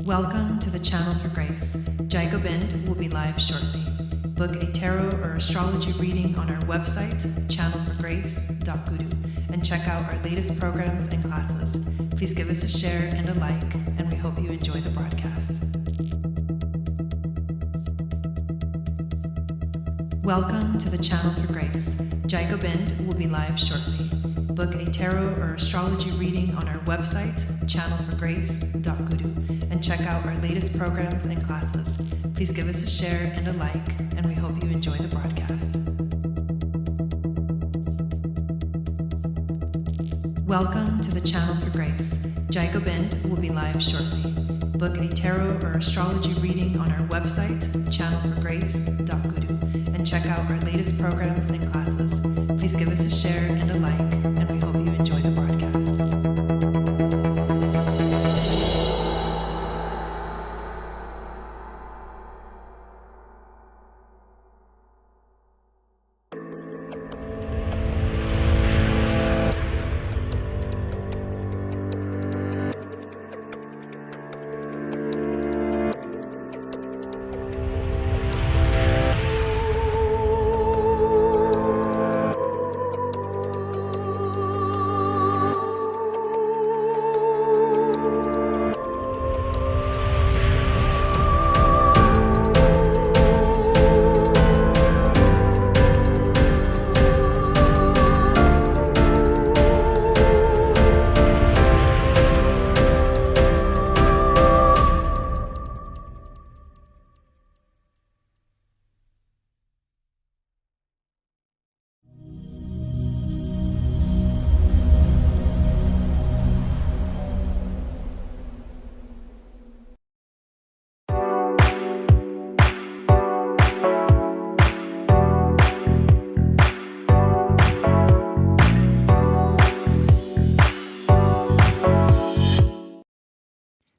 Welcome to the Channel for Grace. Gobind will be live shortly. Book a tarot or astrology reading on our website, channelforgrace.guru, and check out our latest programs and classes. Please give us a share and a like, and we hope you enjoy the broadcast. Welcome to the Channel for Grace. Gobind will be live shortly. Book a tarot or astrology reading on our website, channelforgrace.guru, and check out our latest programs and classes. Please give us a share and a like, and we hope you enjoy the broadcast. Welcome to the Channel for Grace. Gobind will be live shortly. Book a tarot or astrology reading on our website, channelforgrace.guru, and check out our latest programs and classes. Please give us a share and a like, and we hope you enjoy the broadcast.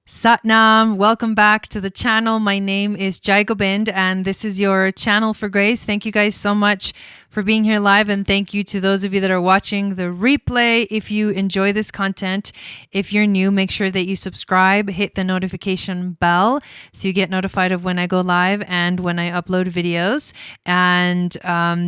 Satnam, welcome back to the channel. My name is Gobind, and this is your Channel for Grace. Thank you guys so much for being here live, and thank you to those of you that are watching the replay. If you enjoy this content, if you're new, make sure that you subscribe, hit the notification bell so you get notified of when I go live and when I upload videos. And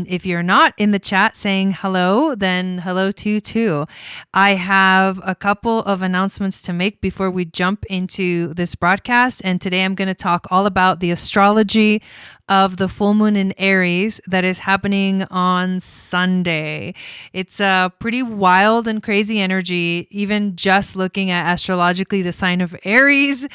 if you're not in the chat saying hello, then hello to you too. I have a couple of announcements to make before we jump into this broadcast, and today I'm going to talk all about the astrology of the full moon in Aries that is happening on Sunday. It's a pretty wild and crazy energy, even just looking at astrologically the sign of Aries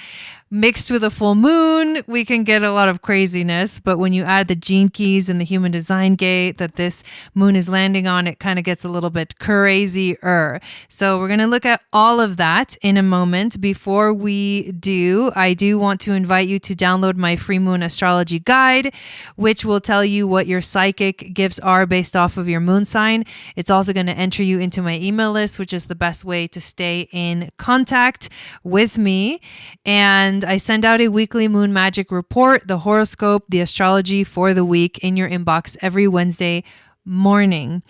mixed with a full moon, we can get a lot of craziness. But when you add the gene keys and the human design gate that this moon is landing on, it kind of gets a little bit crazier. So we're going to look at all of that in a moment. Before we do, I do want to invite you to download my free moon astrology guide, which will tell you what your psychic gifts are based off of your moon sign. It's also going to enter you into my email list, which is the best way to stay in contact with me. And I send out a weekly moon magic report, the horoscope, the astrology for the week in your inbox every Wednesday morning.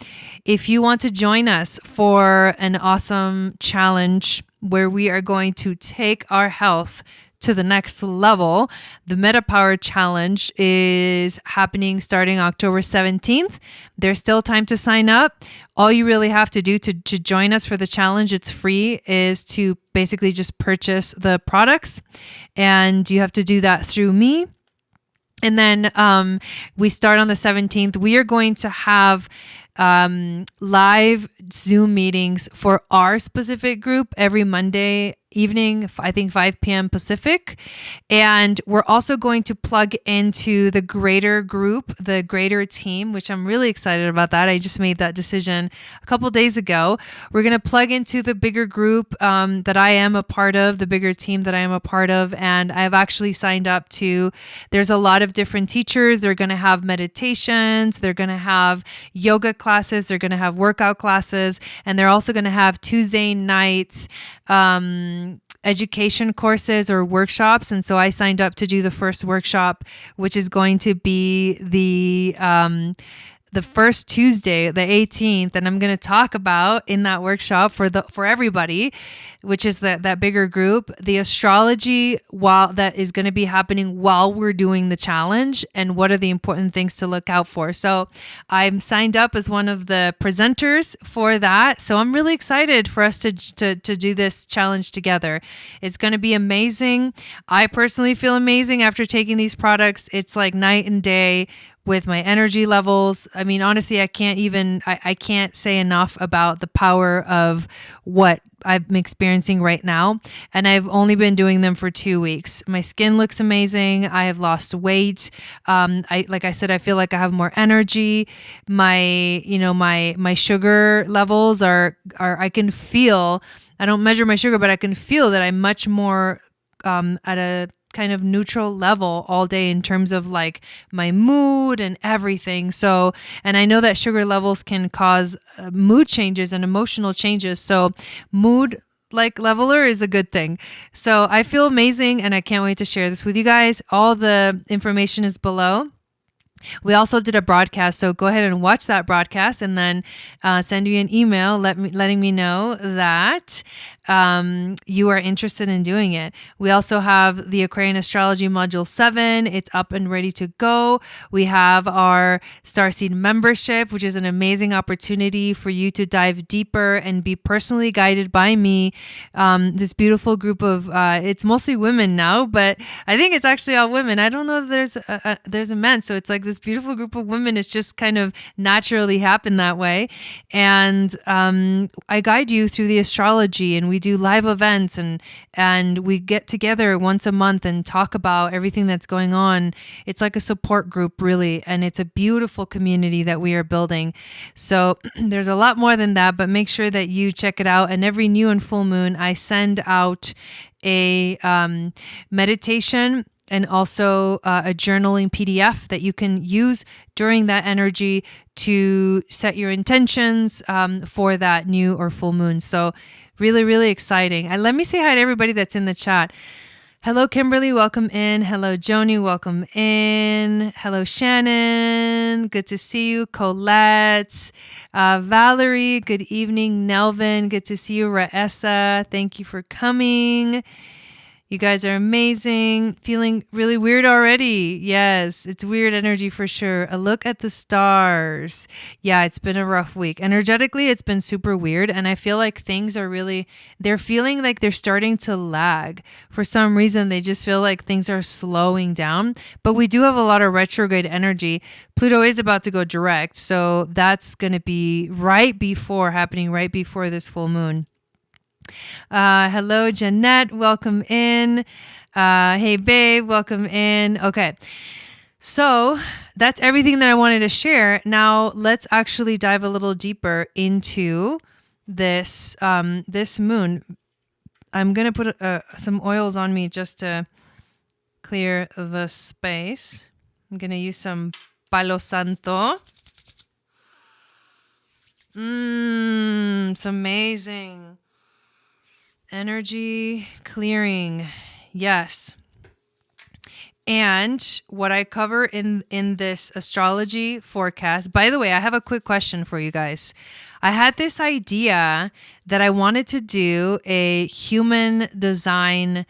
If you want to join us for an awesome challenge where we are going to take our health to the next level, the Meta Power Challenge is happening starting October 17th. There's still time to sign up. All you really have to do to join us for the challenge, it's free, is to basically just purchase the products. And you have to do that through me. And then we start on the 17th. We are going to have live Zoom meetings for our specific group every Monday evening, I think 5 p.m. Pacific. And we're also going to plug into the greater group, the greater team, which I'm really excited about that. I just made that decision a couple days ago. We're going to plug into the bigger group that I am a part of, the bigger team that I am a part of. And I've actually signed up to, there's a lot of different teachers. They're going to have meditations. They're going to have yoga classes. They're going to have workout classes. And they're also going to have Tuesday nights education courses or workshops. And so I signed up to do the first workshop, which is going to be the the first Tuesday, the 18th, and I'm going to talk about in that workshop for everybody, which is that bigger group, the astrology that is going to be happening while we're doing the challenge, and what are the important things to look out for. So I'm signed up as one of the presenters for that. So I'm really excited for us to do this challenge together. It's going to be amazing. I personally feel amazing after taking these products. It's like night and day with my energy levels. I mean, honestly, I can't say enough about the power of what I'm experiencing right now. And I've only been doing them for 2 weeks. My skin looks amazing. I have lost weight. Like I said, I feel like I have more energy. My sugar levels are I can feel, I don't measure my sugar, but I can feel that I'm much more at a kind of neutral level all day in terms of like my mood and everything. So, and I know that sugar levels can cause mood changes and emotional changes. So mood like leveler is a good thing. So I feel amazing and I can't wait to share this with you guys. All the information is below. We also did a broadcast, so go ahead and watch that broadcast and then send you an email letting me know that you are interested in doing it. We also have the Aquarian Astrology Module 7. It's up and ready to go. We have our Starseed membership, which is an amazing opportunity for you to dive deeper and be personally guided by me. This beautiful group of, it's mostly women now, but I think it's actually all women. I don't know if there's a man, so it's like this beautiful group of women. It's just kind of naturally happened that way. And I guide you through the astrology, and we do live events, and we get together once a month and talk about everything that's going on. It's like a support group, really, and it's a beautiful community that we are building. So there's a lot more than that, but make sure that you check it out. And every new and full moon, I send out a meditation and also a journaling PDF that you can use during that energy to set your intentions for that new or full moon. So really, really exciting. Let me say hi to everybody that's in the chat. Hello, Kimberly. Welcome in. Hello, Joni. Welcome in. Hello, Shannon. Good to see you. Colette. Valerie. Good evening. Nelvin. Good to see you. Raessa. Thank you for coming. You guys are amazing. Feeling really weird already. Yes, it's weird energy for sure. A look at the stars. Yeah, it's been a rough week. Energetically, it's been super weird. And I feel like things are they're feeling like they're starting to lag. For some reason, they just feel like things are slowing down. But we do have a lot of retrograde energy. Pluto is about to go direct. So that's going to be happening right before this full moon. Hello, Jeanette. Welcome in. Hey, babe. Welcome in. Okay. So that's everything that I wanted to share. Now let's actually dive a little deeper into this, this moon. I'm going to put some oils on me just to clear the space. I'm going to use some Palo Santo. It's amazing. Energy clearing. Yes. And what I cover in this astrology forecast, by the way, I have a quick question for you guys. I had this idea that I wanted to do a human design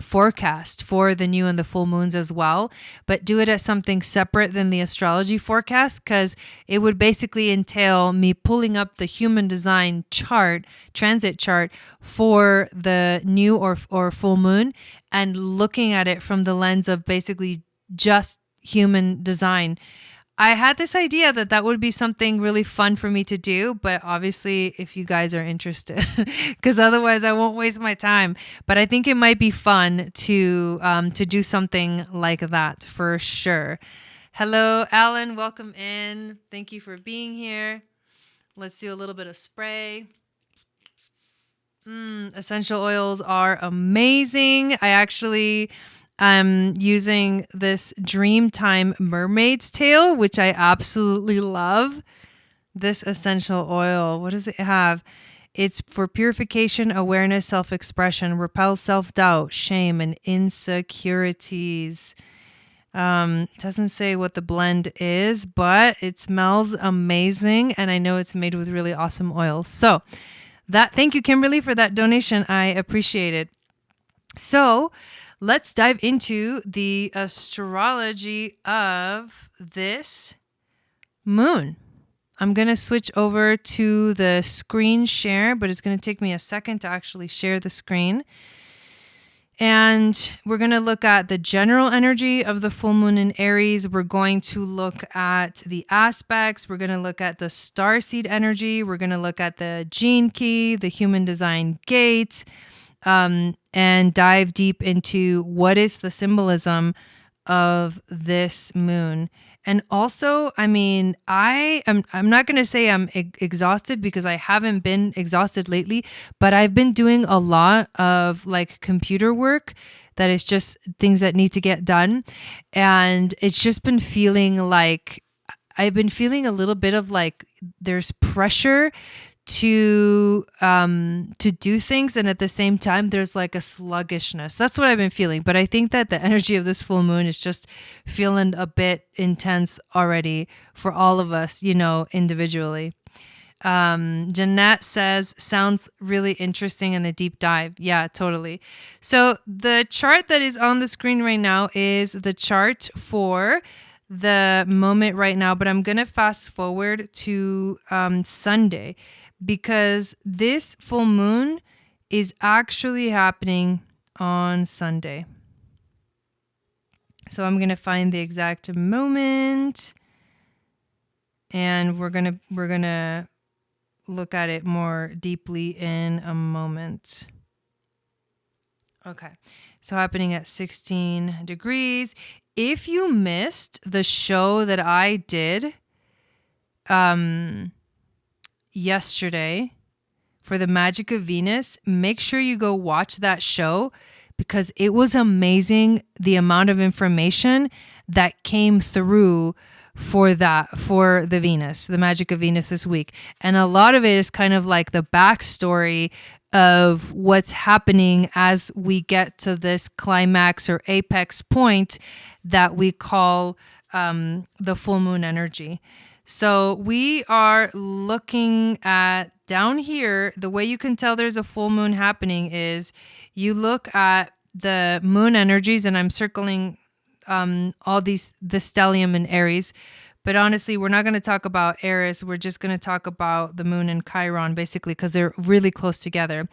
forecast for the new and the full moons as well, but do it as something separate than the astrology forecast, because it would basically entail me pulling up the human design transit chart for the new or full moon and looking at it from the lens of basically just human design. I had this idea that would be something really fun for me to do, but obviously if you guys are interested, because otherwise I won't waste my time. But I think it might be fun to do something like that for sure. Hello, Alan. Welcome in. Thank you for being here. Let's do a little bit of spray. Essential oils are amazing. I'm using this Dreamtime Mermaid's Tail, which I absolutely love. This essential oil, what does it have? It's for purification, awareness, self-expression, repels self-doubt, shame, and insecurities. Doesn't say what the blend is, but it smells amazing, and I know it's made with really awesome oils. So thank you, Kimberly, for that donation. I appreciate it. So let's dive into the astrology of this moon. I'm going to switch over to the screen share, but it's going to take me a second to actually share the screen. And we're going to look at the general energy of the full moon in Aries. We're going to look at the aspects. We're going to look at the starseed energy. We're going to look at the gene key, the human design gate, and dive deep into what is the symbolism of this moon. And also, I mean, I'm not going to say I'm exhausted because I haven't been exhausted lately, but I've been doing a lot of like computer work that is just things that need to get done. And it's just been feeling like, I've been feeling a little bit of like there's pressure to do things, and at the same time there's like a sluggishness. That's what I've been feeling, but I think that the energy of this full moon is just feeling a bit intense already for all of us, you know, individually. Jeanette says, sounds really interesting in the deep dive. Yeah, totally. So the chart that is on the screen right now is the chart for the moment right now, but I'm going to fast forward to Sunday, because this full moon is actually happening on Sunday. So I'm going to find the exact moment, and we're going to look at it more deeply in a moment. Okay. So happening at 16 degrees. If you missed the show that I did yesterday for the Magic of Venus, make sure you go watch that show, because it was amazing the amount of information that came through for the Venus, the Magic of Venus this week. And a lot of it is kind of like the backstory of what's happening as we get to this climax or apex point that we call the full moon energy. So we are looking at down here. The way you can tell there's a full moon happening is you look at the moon energies, and I'm circling all the stellium in Aries. But honestly, we're not going to talk about Aries. We're just going to talk about the moon and Chiron, basically, because they're really close together.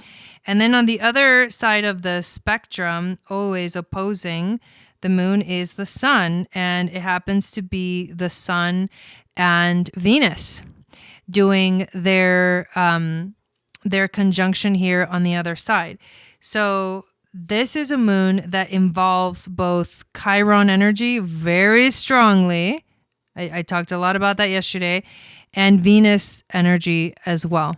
And then on the other side of the spectrum, always opposing the moon, is the sun. And it happens to be the sun and Venus doing their conjunction here on the other side. So this is a moon that involves both Chiron energy very strongly. I talked a lot about that yesterday, and Venus energy as well.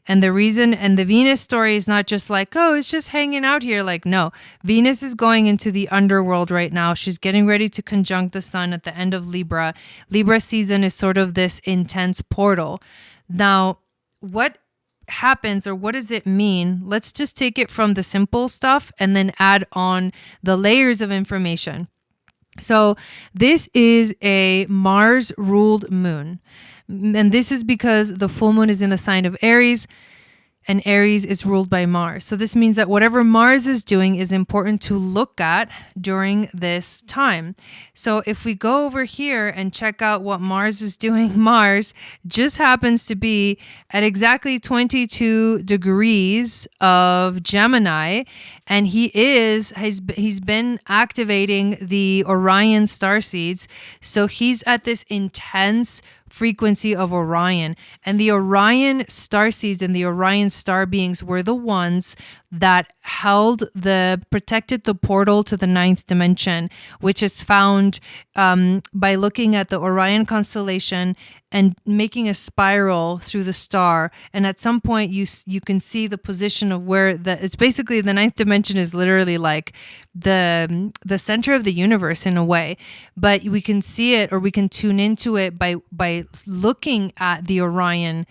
And the reason, and the Venus story is not just like, oh, it's just hanging out here. Like, no, Venus is going into the underworld right now. She's getting ready to conjunct the sun at the end of Libra. Libra season is sort of this intense portal. Now, what happens, or what does it mean? Let's just take it from the simple stuff and then add on the layers of information. So this is a Mars-ruled moon. And this is because the full moon is in the sign of Aries, and Aries is ruled by Mars. So this means that whatever Mars is doing is important to look at during this time. So if we go over here and check out what Mars is doing, Mars just happens to be at exactly 22 degrees of Gemini, and he's been activating the Orion star seeds. So he's at this intense frequency of Orion, and the Orion star seeds and the Orion star beings were the ones that protected the portal to the ninth dimension, which is found by looking at the Orion constellation and making a spiral through the star. And at some point you can see the position of where it's basically the ninth dimension is literally like the center of the universe in a way, but we can see it, or we can tune into it by looking at the Orion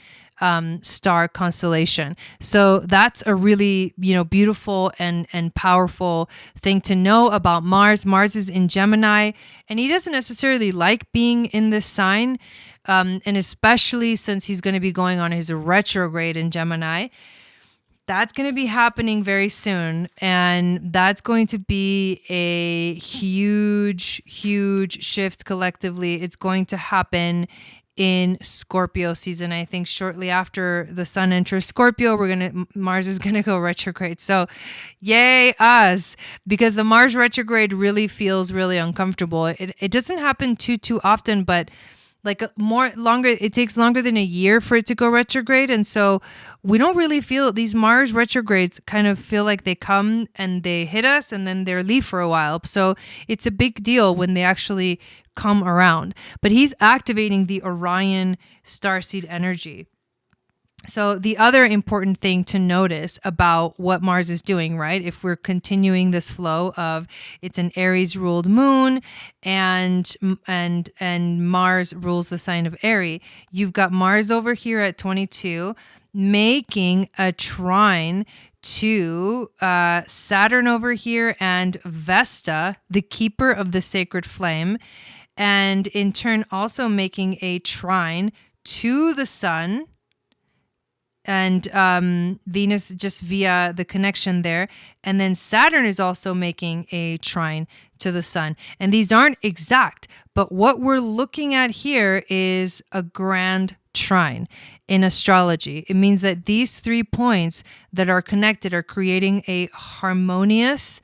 star constellation. So that's a really, beautiful and powerful thing to know about Mars. Mars is in Gemini, and he doesn't necessarily like being in this sign, and especially since he's going to be going on his retrograde in Gemini. That's going to be happening very soon, and that's going to be a huge, huge shift collectively. It's going to happen in Scorpio season. I think shortly after the sun enters Scorpio, Mars is going to go retrograde. So yay us, because the Mars retrograde really feels really uncomfortable. It doesn't happen too often, but it takes longer than a year for it to go retrograde. And so we don't really feel these Mars retrogrades kind of feel like they come and they hit us and then they leave for a while. So it's a big deal when they actually come around. But he's activating the Orion Starseed energy. So the other important thing to notice about what Mars is doing, right? If we're continuing this flow of it's an Aries ruled moon and Mars rules the sign of Aries, you've got Mars over here at 22 making a trine to Saturn over here and Vesta, the keeper of the sacred flame, and in turn also making a trine to the sun and Venus just via the connection there. And then Saturn is also making a trine to the sun. And these aren't exact, but what we're looking at here is a grand trine in astrology. It means that these 3 points that are connected are creating a harmonious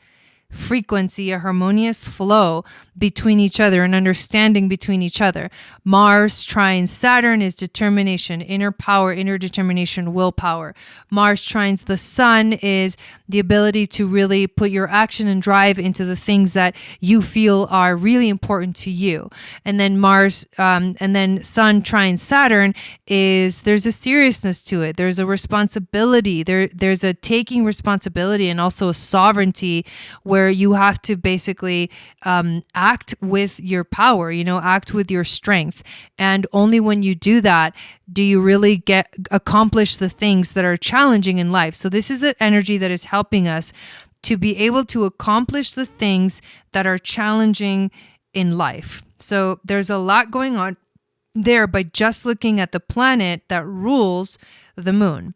frequency, a harmonious flow between each other, an understanding between each other. Mars trines Saturn is determination, inner power, inner determination, willpower. Mars trines the sun is the ability to really put your action and drive into the things that you feel are really important to you. And then Sun trines Saturn is there's a seriousness to it. There's a responsibility. There's a taking responsibility and also a sovereignty where you have to basically act with your power, act with your strength. And only when you do that, do you really accomplish the things that are challenging in life. So this is an energy that is helping us to be able to accomplish the things that are challenging in life. So there's a lot going on there by just looking at the planet that rules the moon.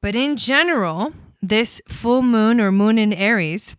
But in general, this full moon or moon in Aries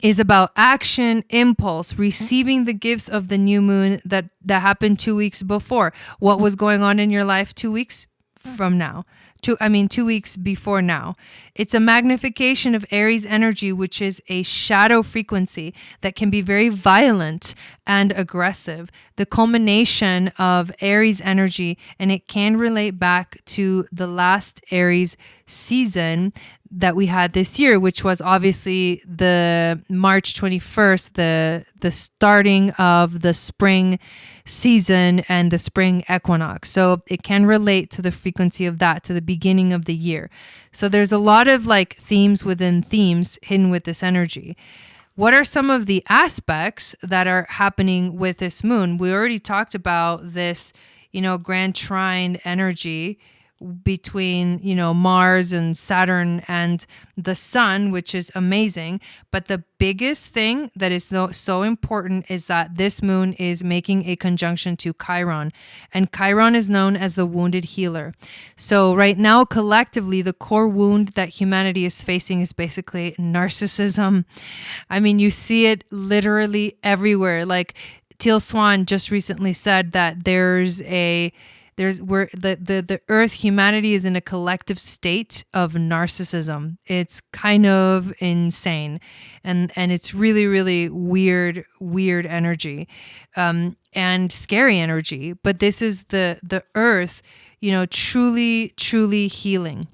is about action, impulse, receiving the gifts of the new moon that happened 2 weeks before. What was going on in your life 2 weeks from now? 2 weeks before now. It's a magnification of Aries energy, which is a shadow frequency that can be very violent and aggressive. The culmination of Aries energy, and it can relate back to the last Aries season that we had this year, which was obviously the March 21st, the starting of the spring season and the spring equinox. So it can relate to the frequency of that, to the beginning of the year. So there's a lot of themes within themes hidden with this energy. What are some of the aspects that are happening with this moon? We already talked about this, grand trine energy between, Mars and Saturn and the sun, which is amazing. But the biggest thing that is so important is that this moon is making a conjunction to Chiron. And Chiron is known as the wounded healer. So right now, collectively, the core wound that humanity is facing is basically narcissism. I mean, you see it literally everywhere. Like Teal Swan just recently said that the earth, humanity is in a collective state of narcissism. It's kind of insane. And it's really, really weird energy, and scary energy. But this is the earth, truly, truly healing.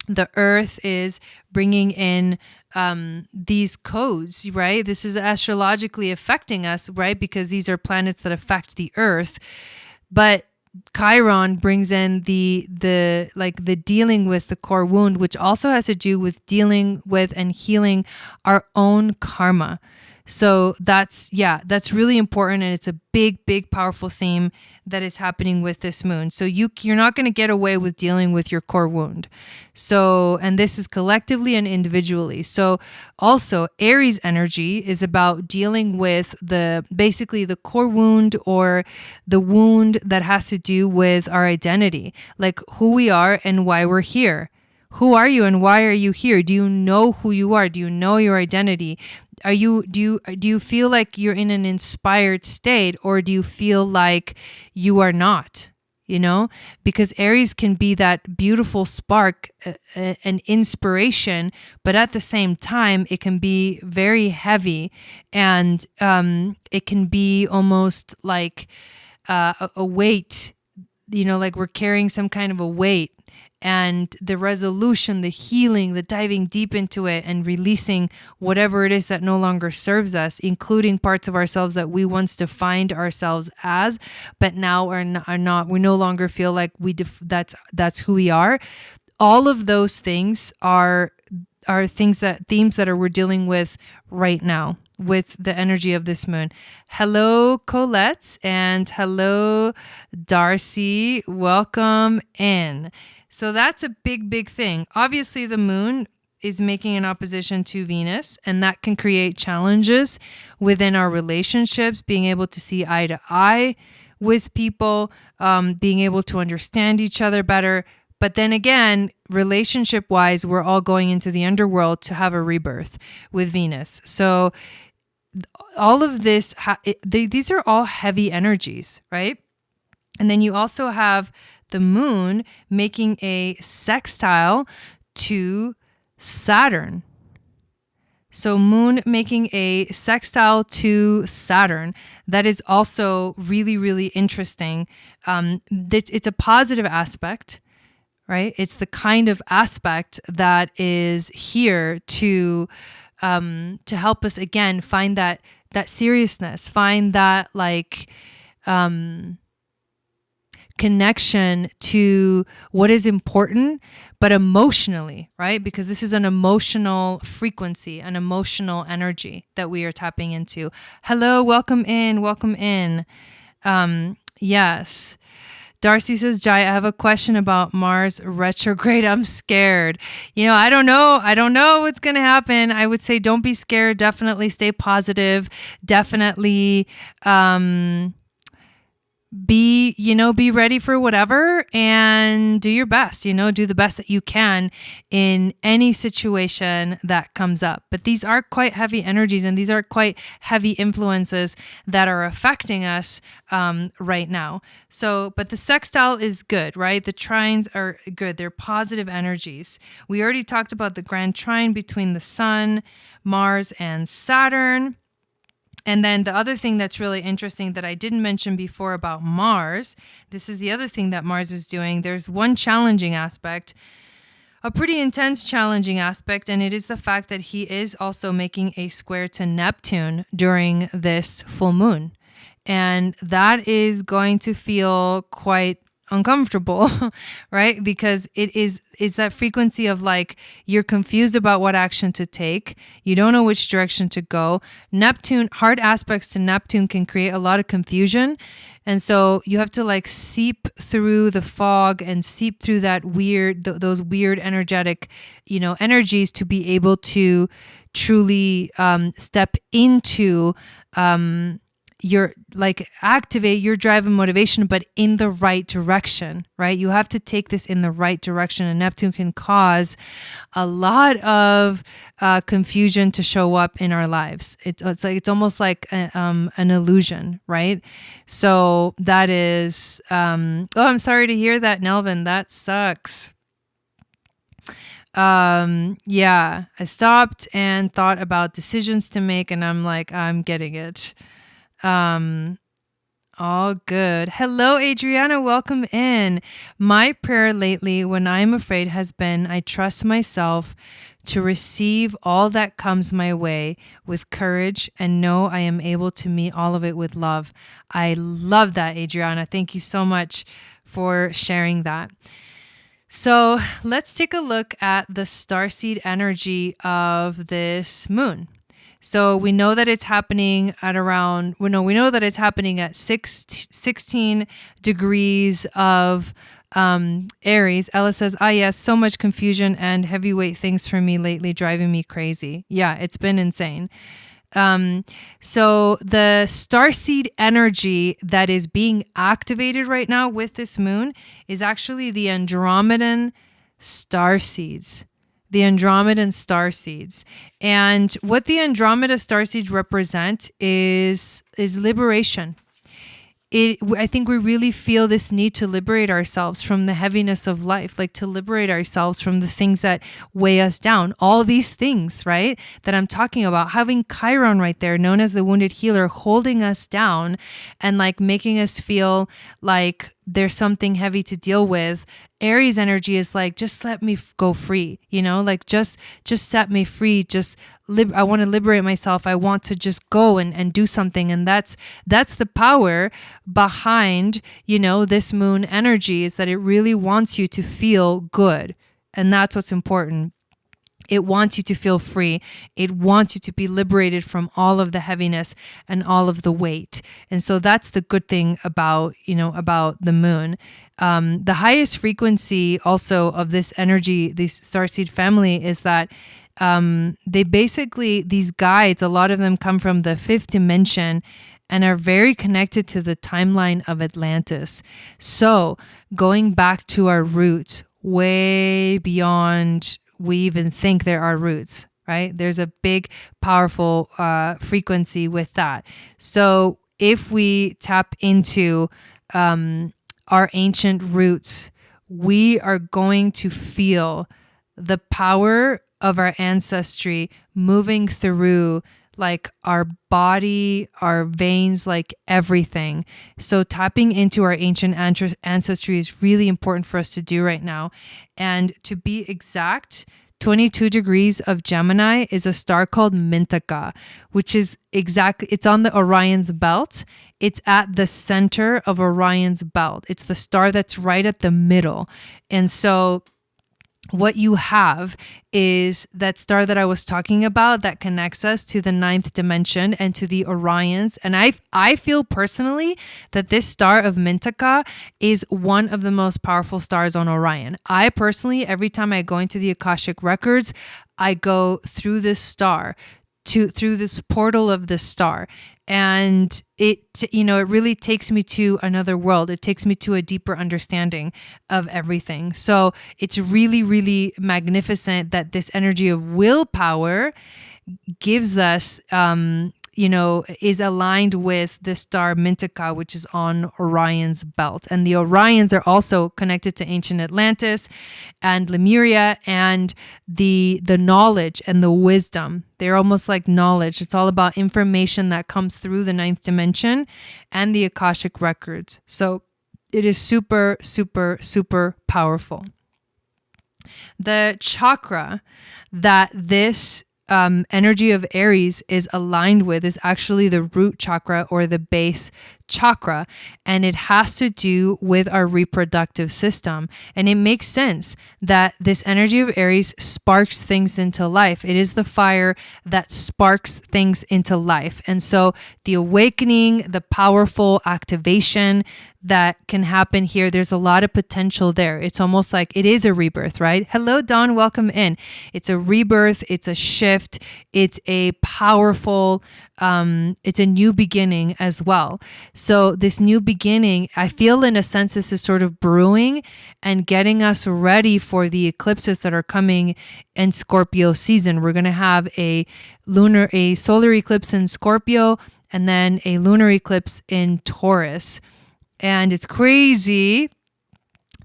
The earth is bringing in these codes, right? This is astrologically affecting us, right? Because these are planets that affect the earth. But Chiron brings in the dealing with the core wound, which also has to do with dealing with and healing our own karma. So that's really important. And it's a big, big, powerful theme that is happening with this moon. So you're not going to get away with dealing with your core wound. So, and this is collectively and individually. So also Aries energy is about dealing with basically the core wound, or the wound that has to do with our identity, like who we are and why we're here. Who are you and why are you here? Do you know who you are? Do you know your identity? Do you feel like you're in an inspired state, or do you feel like you are not? You know, because Aries can be that beautiful spark, an inspiration, but at the same time, it can be very heavy, and it can be almost like a weight, you know, like we're carrying some kind of a weight. And the resolution, the healing, the diving deep into it and releasing whatever it is that no longer serves us, including parts of ourselves that we once defined ourselves as, but now are not, we no longer feel like that's who we are. All of those things are themes that we're dealing with right now with the energy of this moon. Hello, Colette, and hello, Darcy. Welcome in. So that's a big, big thing. Obviously, the moon is making an opposition to Venus, and that can create challenges within our relationships, being able to see eye to eye with people, being able to understand each other better. But then again, relationship-wise, we're all going into the underworld to have a rebirth with Venus. So all of this, these are all heavy energies, right? And then you also have the moon making a sextile to Saturn. So moon making a sextile to Saturn. That is also really, really interesting. It's a positive aspect, right? It's the kind of aspect that is here to help us again find that seriousness, find that connection to what is important, but emotionally, right? Because this is an emotional frequency, an emotional energy that we are tapping into. Hello, welcome in. Yes. Darcy says, Jai, I have a question about Mars retrograde. I'm scared. You know, I don't know what's going to happen. I would say don't be scared. Definitely stay positive. Definitely, be ready for whatever and do your best, do the best that you can in any situation that comes up. But these are quite heavy energies, and these are quite heavy influences that are affecting us right now. So, but the sextile is good, right? The trines are good. They're positive energies. We already talked about the grand trine between the Sun, Mars, and Saturn. And then the other thing that's really interesting that I didn't mention before about Mars, this is the other thing that Mars is doing. There's one challenging aspect, a pretty intense challenging aspect, and it is the fact that he is also making a square to Neptune during this full moon. And that is going to feel quite uncomfortable, right? Because it is that frequency of like, you're confused about what action to take. You don't know which direction to go. Neptune, hard aspects to Neptune can create a lot of confusion. And so you have to like seep through the fog and seep through that those weird energetic, energies to be able to truly step into activate your drive and motivation, but in the right direction, right? You have to take this in the right direction, and Neptune can cause a lot of confusion to show up in our lives. It's almost like an illusion, right? So that is, I'm sorry to hear that, Nelvin. That sucks. I stopped and thought about decisions to make, and I'm like, I'm getting it. All good. Hello, Adriana. Welcome in. My prayer lately when I'm afraid has been, I trust myself to receive all that comes my way with courage and know I am able to meet all of it with love. I love that, Adriana. Thank you so much for sharing that. So let's take a look at the starseed energy of this moon. So we know that it's happening at around, we know that it's happening at 16 degrees of Aries. Ella says, yes, so much confusion and heavyweight things for me lately, driving me crazy. Yeah, it's been insane. So the starseed energy that is being activated right now with this moon is actually the Andromedan starseeds. The Andromedan starseeds. And what the Andromeda starseeds represent is liberation. I think we really feel this need to liberate ourselves from the heaviness of life, like to liberate ourselves from the things that weigh us down. All these things, right, that I'm talking about, having Chiron right there, known as the wounded healer, holding us down and like making us feel like there's something heavy to deal with. Aries energy is like, just let me go free, like just set me free. I want to liberate myself. I want to just go and do something. And that's the power behind, this moon energy, is that it really wants you to feel good. And that's what's important. It wants you to feel free. It wants you to be liberated from all of the heaviness and all of the weight. And so that's the good thing about the moon. The highest frequency also of this energy, this starseed family, is that these guides, a lot of them come from the fifth dimension and are very connected to the timeline of Atlantis. So going back to our roots, way beyond we even think there are roots, right? There's a big, powerful frequency with that. So if we tap into our ancient roots, we are going to feel the power of our ancestry moving through like our body, our veins, like everything. So tapping into our ancient ancestry is really important for us to do right now. And to be exact, 22 degrees of Gemini is a star called Mintaka, which is it's on the Orion's belt. It's at the center of Orion's belt. It's the star that's right at the middle. And so what you have is that star that I was talking about that connects us to the ninth dimension and to the Orions. And I feel personally that this star of Mintaka is one of the most powerful stars on Orion. I personally, every time I go into the Akashic records, I go through this star, through this portal of this star. And it really takes me to another world. It takes me to a deeper understanding of everything. So it's really, really magnificent that this energy of willpower gives us, is aligned with the star Mintaka, which is on Orion's belt. And the Orions are also connected to ancient Atlantis and Lemuria and the knowledge and the wisdom. They're almost like knowledge. It's all about information that comes through the ninth dimension and the Akashic records. So it is super, super, super powerful. The chakra that this energy of Aries is aligned with is actually the root chakra or the base chakra, and it has to do with our reproductive system. And it makes sense that this energy of Aries sparks things into life. It is the fire that sparks things into life. And so the awakening, the powerful activation that can happen here, there's a lot of potential there. It's almost like it is a rebirth, right? Hello, Dawn, welcome in. It's a rebirth, it's a shift, it's a powerful, it's a new beginning as well. So this new beginning, I feel in a sense, this is sort of brewing and getting us ready for the eclipses that are coming in Scorpio season. We're going to have a solar eclipse in Scorpio and then a lunar eclipse in Taurus. And it's crazy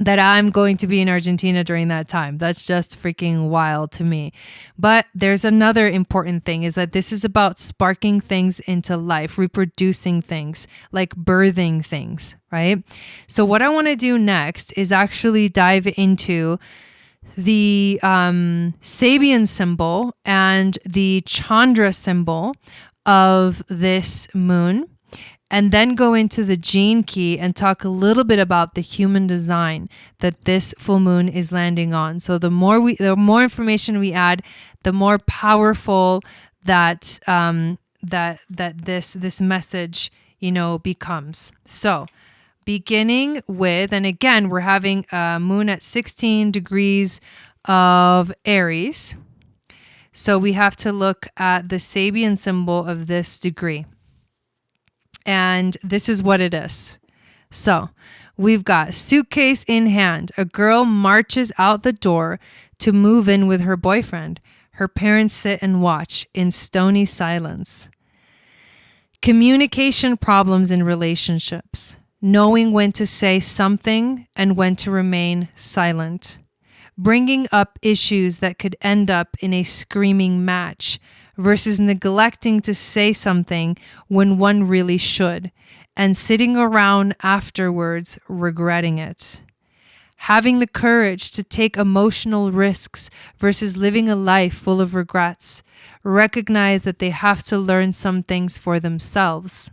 that I'm going to be in Argentina during that time. That's just freaking wild to me. But there's another important thing, is that this is about sparking things into life, reproducing things, like birthing things, right? So what I want to do next is actually dive into the Sabian symbol and the Chandra symbol of this moon, and then go into the gene key and talk a little bit about the human design that this full moon is landing on. So the more information we add, the more powerful that this message, becomes. So beginning with, and again, we're having a moon at 16 degrees of Aries. So we have to look at the Sabian symbol of this degree. And this is what it is. So we've got suitcase in hand. A girl marches out the door to move in with her boyfriend. Her parents sit and watch in stony silence. Communication problems in relationships. Knowing when to say something and when to remain silent. Bringing up issues that could end up in a screaming match versus neglecting to say something when one really should, and sitting around afterwards regretting it. Having the courage to take emotional risks versus living a life full of regrets. Recognize that they have to learn some things for themselves.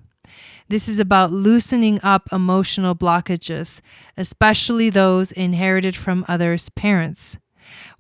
This is about loosening up emotional blockages, especially those inherited from others' parents.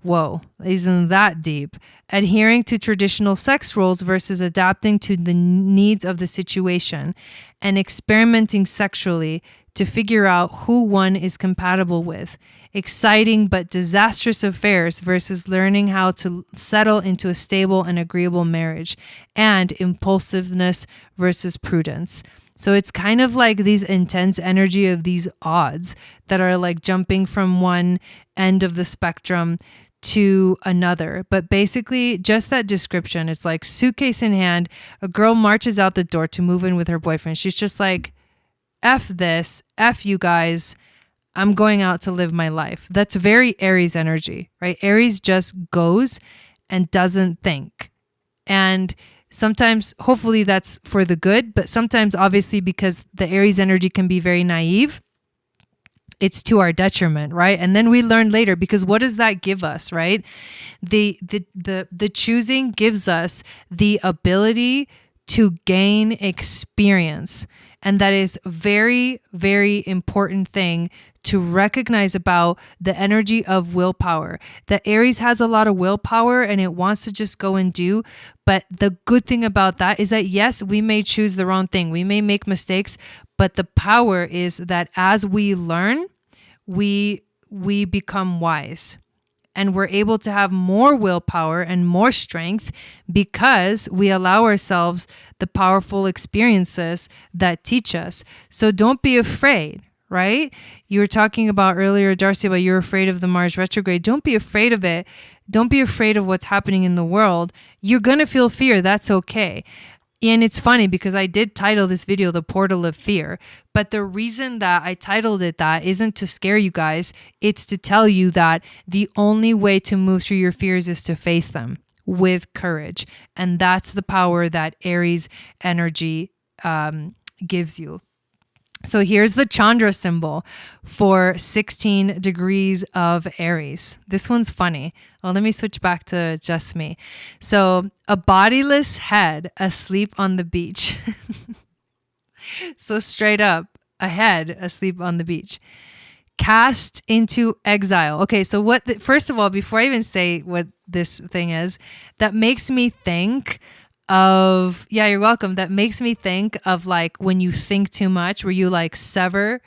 Whoa, isn't that deep? Adhering to traditional sex roles versus adapting to the needs of the situation, and experimenting sexually to figure out who one is compatible with. Exciting but disastrous affairs versus learning how to settle into a stable and agreeable marriage, and impulsiveness versus prudence. So it's kind of like these intense energy of these odds that are like jumping from one end of the spectrum to another. But basically just that description, it's like suitcase in hand, a girl marches out the door to move in with her boyfriend. She's just like, F this, F you guys, I'm going out to live my life. That's very Aries energy, right? Aries just goes and doesn't think. And sometimes, hopefully that's for the good, but sometimes obviously because the Aries energy can be very naive, it's to our detriment, right? And then we learn later, because what does that give us, right? The choosing gives us the ability to gain experience. And that is very, very important thing to recognize about the energy of willpower. The Aries has a lot of willpower and it wants to just go and do. But the good thing about that is that, yes, we may choose the wrong thing. We may make mistakes, but the power is that as we learn, we become wise. And we're able to have more willpower and more strength because we allow ourselves the powerful experiences that teach us. So don't be afraid, right? You were talking about earlier, Darcy, about you're afraid of the Mars retrograde. Don't be afraid of it. Don't be afraid of what's happening in the world. You're going to feel fear. That's okay. And it's funny because I did title this video The Portal of Fear, but the reason that I titled it that isn't to scare you guys. It's to tell you that the only way to move through your fears is to face them with courage. And that's the power that Aries energy gives you. So here's the Chandra symbol for 16 degrees of Aries. This one's funny. Well, let me switch back to just me. So a bodiless head asleep on the beach. So straight up, a head asleep on the beach. Cast into exile. Okay, so first of all, before I even say what this thing is, that makes me think of, yeah, you're welcome. That makes me think of like when you think too much, where you like sever,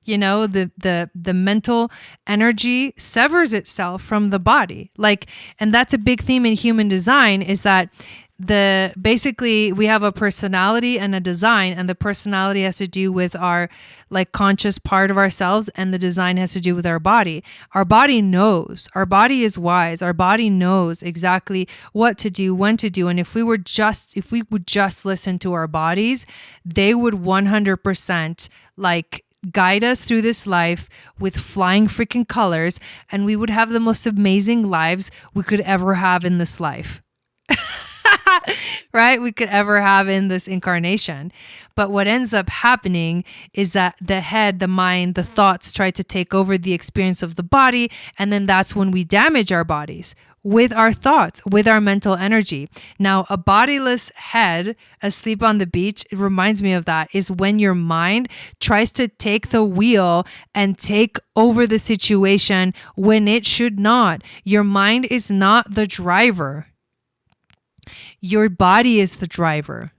the mental energy severs itself from the body. Like, and that's a big theme in human design, is that basically we have a personality and a design, and the personality has to do with our like conscious part of ourselves, and the design has to do with our body. Our body knows, our body is wise. Our body knows exactly what to do, when to do. And if we would just listen to our bodies, they would 100% like guide us through this life with flying freaking colors, and we would have the most amazing lives we could ever have in this life. Right? We could ever have in this incarnation. But what ends up happening is that the head, the mind, the thoughts try to take over the experience of the body. And then that's when we damage our bodies with our thoughts, with our mental energy. Now, a bodiless head asleep on the beach, it reminds me of that, is when your mind tries to take the wheel and take over the situation when it should not. Your mind is not the driver. Your body is the driver.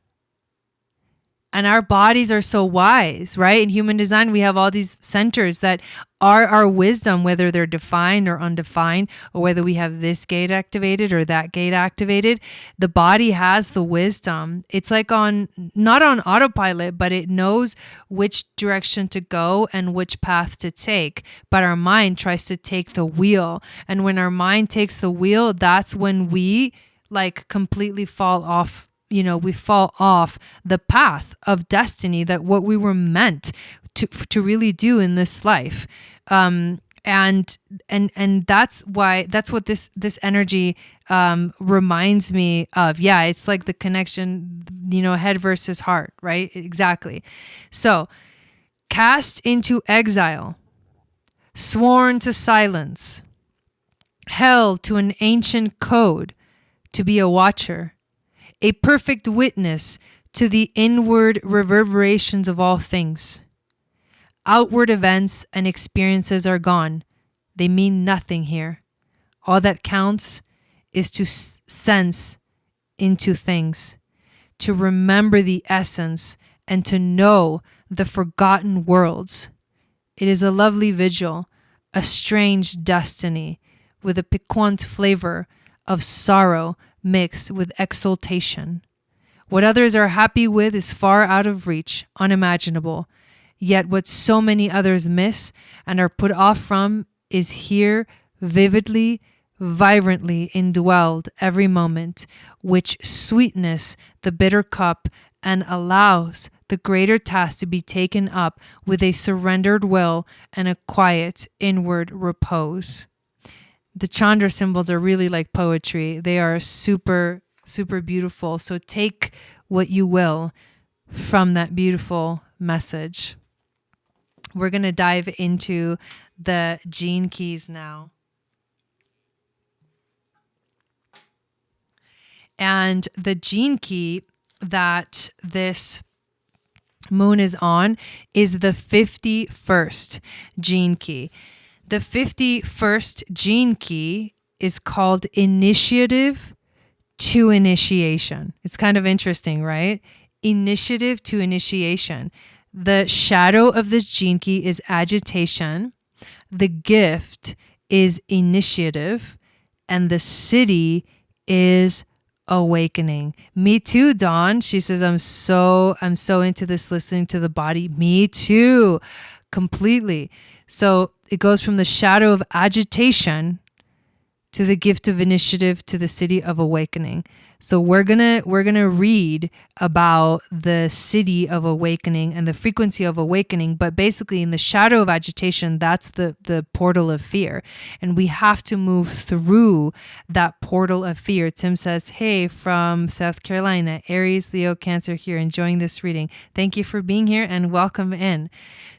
And our bodies are so wise, right? In human design, we have all these centers that are our wisdom, whether they're defined or undefined, or whether we have this gate activated or that gate activated. The body has the wisdom. It's like not on autopilot, but it knows which direction to go and which path to take. But our mind tries to take the wheel. And when our mind takes the wheel, that's when we like completely fall off. We fall off the path of destiny, that what we were meant to really do in this life. And that's what this energy reminds me of. Yeah, it's like the connection, head versus heart, right? Exactly. So, cast into exile, sworn to silence, held to an ancient code to be a watcher, a perfect witness to the inward reverberations of all things. Outward events and experiences are gone. They mean nothing here. All that counts is to sense into things, to remember the essence, and to know the forgotten worlds. It is a lovely vigil, a strange destiny, with a piquant flavor of sorrow mixed with exultation. What others are happy with is far out of reach, unimaginable. Yet what so many others miss and are put off from is here vividly, vibrantly indwelled every moment, which sweetness the bitter cup and allows the greater task to be taken up with a surrendered will and a quiet inward repose. The Chandra symbols are really like poetry. They are super, super beautiful. So take what you will from that beautiful message. We're going to dive into the gene keys now. And the gene key that this moon is on is the 51st gene key. The 51st gene key is called initiative to initiation. It's kind of interesting, right? Initiative to initiation. The shadow of this gene key is agitation. The gift is initiative. And the city is awakening. Me too, Dawn. She says, I'm so into this, listening to the body. Me too. Completely. So it goes from the shadow of agitation to the gift of initiative to the city of awakening. So we're gonna read about the city of awakening and the frequency of awakening, but basically in the shadow of agitation, that's the portal of fear. And we have to move through that portal of fear. Tim says, hey, from South Carolina, Aries, Leo, Cancer here, enjoying this reading. Thank you for being here and welcome in.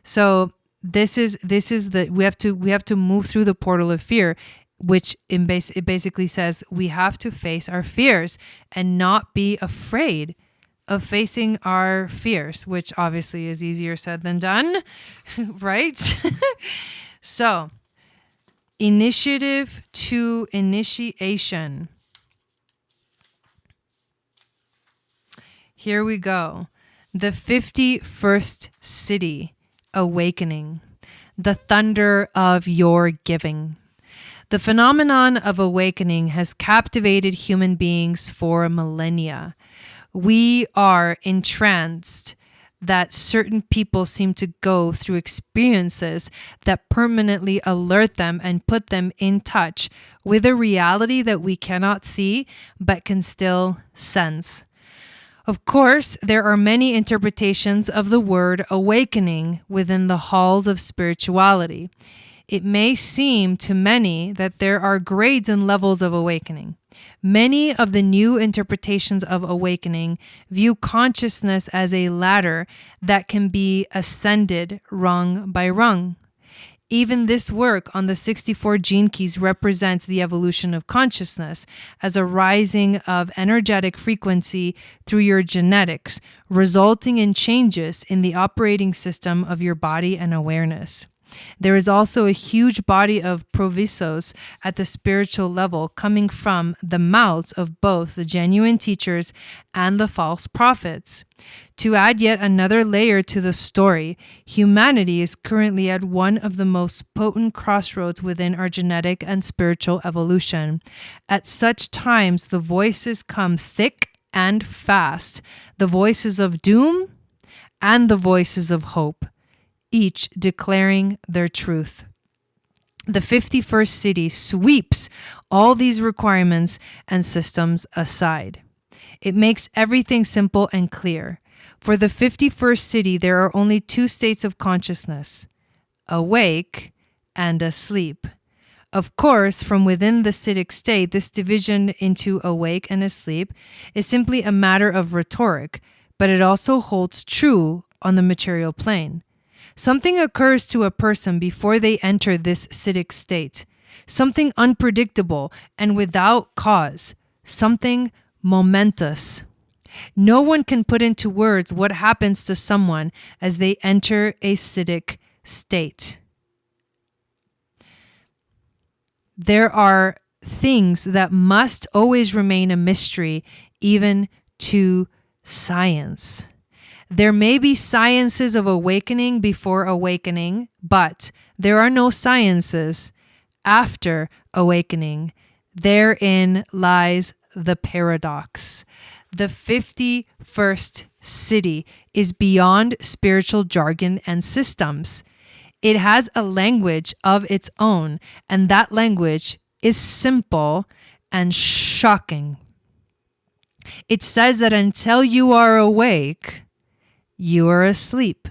So this is we have to move through the portal of fear, which it basically says we have to face our fears and not be afraid of facing our fears, which obviously is easier said than done, right? So, initiative to initiation. Here we go. The 51st city. Awakening, the thunder of your giving. The phenomenon of awakening has captivated human beings for millennia. We are entranced that certain people seem to go through experiences that permanently alert them and put them in touch with a reality that we cannot see but can still sense. Of course, there are many interpretations of the word awakening within the halls of spirituality. It may seem to many that there are grades and levels of awakening. Many of the new interpretations of awakening view consciousness as a ladder that can be ascended rung by rung. Even this work on the 64 gene keys represents the evolution of consciousness as a rising of energetic frequency through your genetics, resulting in changes in the operating system of your body and awareness. There is also a huge body of provisos at the spiritual level coming from the mouths of both the genuine teachers and the false prophets. To add yet another layer to the story, humanity is currently at one of the most potent crossroads within our genetic and spiritual evolution. At such times, the voices come thick and fast, the voices of doom and the voices of hope, each declaring their truth. The 51st city sweeps all these requirements and systems aside. It makes everything simple and clear. For the 51st city, there are only two states of consciousness, awake and asleep. Of course, from within the Siddhic state, this division into awake and asleep is simply a matter of rhetoric, but it also holds true on the material plane. Something occurs to a person before they enter this Siddhic state, something unpredictable and without cause, something momentous. No one can put into words what happens to someone as they enter a Siddhic state. There are things that must always remain a mystery, even to science. There may be sciences of awakening before awakening, but there are no sciences after awakening. Therein lies the paradox. The 51st city is beyond spiritual jargon and systems. It has a language of its own, and that language is simple and shocking. It says that until you are awake, you are asleep.